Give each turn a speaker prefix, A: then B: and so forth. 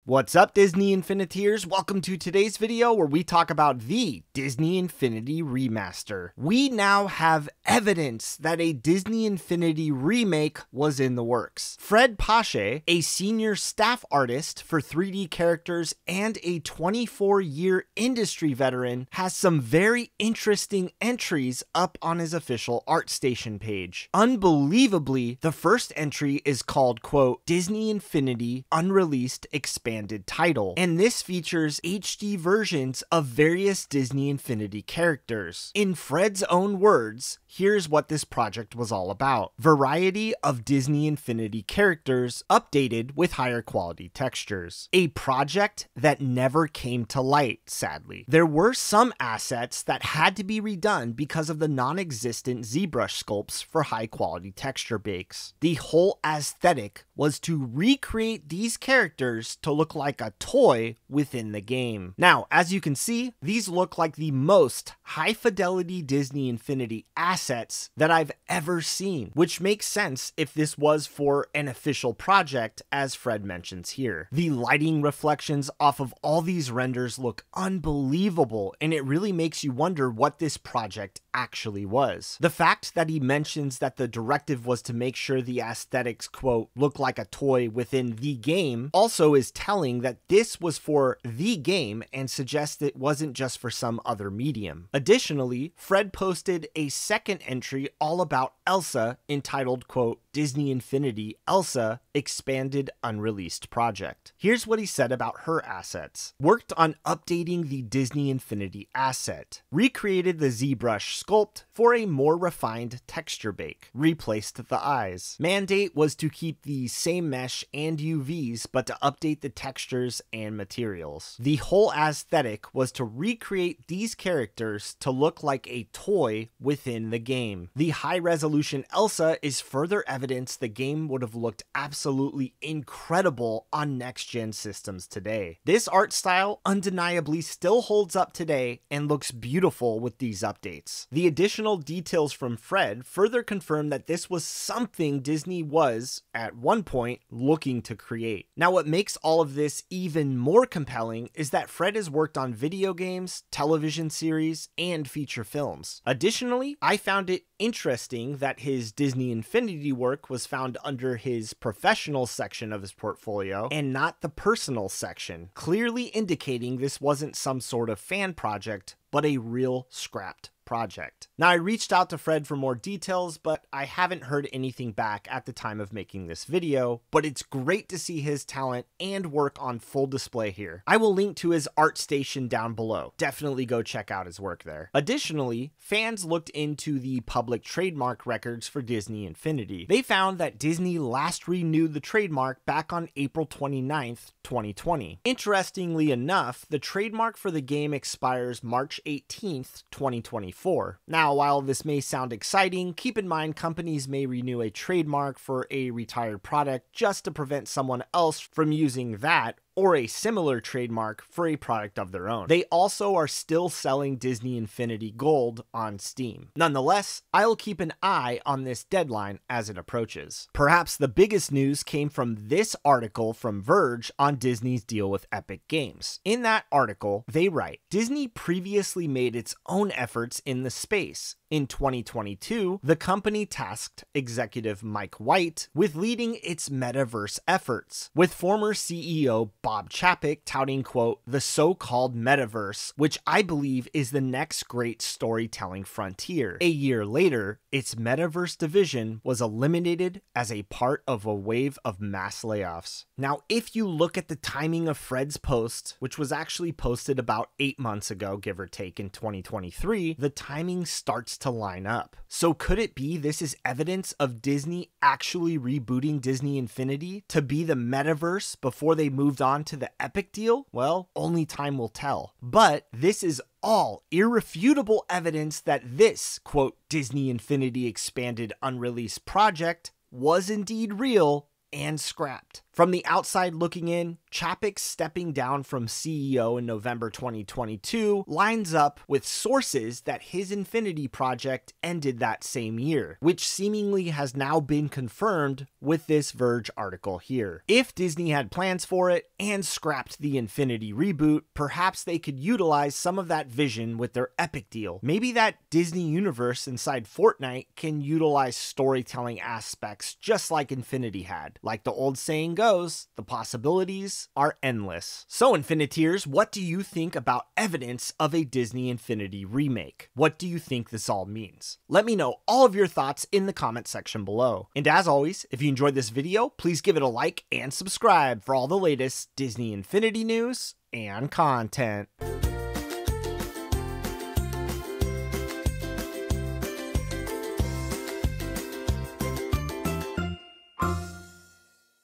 A: What's up, Disney Infiniteers? Welcome to today's video where we talk about the Disney Infinity Remaster. We now have evidence that a Disney Infinity remake was in the works. Fred Pache, a senior staff artist for 3D characters and a 24-year industry veteran, has some very interesting entries up on his official ArtStation page. Unbelievably, the first entry is called, quote, Disney Infinity Unreleased Expanded Title, and this features HD versions of various Disney Infinity characters. In Fred's own words, here's what this project was all about. Variety of Disney Infinity characters updated with higher quality textures. A project that never came to light, sadly. There were some assets that had to be redone because of the non-existent ZBrush sculpts for high quality texture bakes. The whole aesthetic was to recreate these characters to look like a toy within the game. Now, as you can see, these look like the most high fidelity Disney Infinity assets that I've ever seen, which makes sense if this was for an official project, as Fred mentions here. The lighting reflections off of all these renders look unbelievable, and it really makes you wonder what this project actually was. The fact that he mentions that the directive was to make sure the aesthetics, quote, look like a toy within the game also is telling that this was for the game and suggests it wasn't just for some other medium. Additionally, Fred posted a second entry all about Elsa entitled, quote, Disney Infinity Elsa Expanded Unreleased Project. Here's what he said about her assets. Worked on updating the Disney Infinity asset. Recreated the ZBrush sculpt for a more refined texture bake. Replaced the eyes. Mandate was to keep the same mesh and UVs, but to update the textures and materials. The whole aesthetic was to recreate these characters to look like a toy within the game. The high resolution Elsa is further evidence the game would have looked absolutely incredible on next-gen systems today. This art style undeniably still holds up today and looks beautiful with these updates. The additional details from Fred further confirm that this was something Disney was, at one point, looking to create. Now, what makes all of this even more compelling is that Fred has worked on video games, television series, and feature films. Additionally, I found it interesting that his Disney Infinity work was found under his professional section of his portfolio and not the personal section, clearly indicating this wasn't some sort of fan project, but a real scrapped project. Now, I reached out to Fred for more details, but I haven't heard anything back at the time of making this video, but it's great to see his talent and work on full display here. I will link to his ArtStation down below. Definitely go check out his work there. Additionally, fans looked into the public trademark records for Disney Infinity. They found that Disney last renewed the trademark back on April 29th, 2020. Interestingly enough, the trademark for the game expires March 18th, 2024. Now, while this may sound exciting, keep in mind companies may renew a trademark for a retired product just to prevent someone else from using that or a similar trademark for a product of their own. They also are still selling Disney Infinity Gold on Steam. Nonetheless, I'll keep an eye on this deadline as it approaches. Perhaps the biggest news came from this article from Verge on Disney's deal with Epic Games. In that article, they write, Disney previously made its own efforts in the space. In 2022, the company tasked executive Mike White with leading its metaverse efforts, with former CEO Bob Chapek touting, quote, the so-called metaverse, which I believe is the next great storytelling frontier. A year later, its metaverse division was eliminated as a part of a wave of mass layoffs. Now, if you look at the timing of Fred's post, which was actually posted about 8 months ago, give or take in 2023, the timing starts to line up. So could it be this is evidence of Disney actually rebooting Disney Infinity to be the metaverse before they moved on to the Epic deal? Well, only time will tell. But this is all irrefutable evidence that this, quote, Disney Infinity Expanded Unreleased Project was indeed real and scrapped. From the outside looking in, Chapek stepping down from CEO in November 2022 lines up with sources that his Infinity project ended that same year, which seemingly has now been confirmed with this Verge article here. If Disney had plans for it and scrapped the Infinity reboot, perhaps they could utilize some of that vision with their Epic deal. Maybe that Disney universe inside Fortnite can utilize storytelling aspects just like Infinity had. Like the old saying goes, the possibilities are endless. So Infiniteers, what do you think about evidence of a Disney Infinity remake? What do you think this all means? Let me know all of your thoughts in the comment section below. And as always, if you enjoyed this video, please give it a like and subscribe for all the latest Disney Infinity news and content.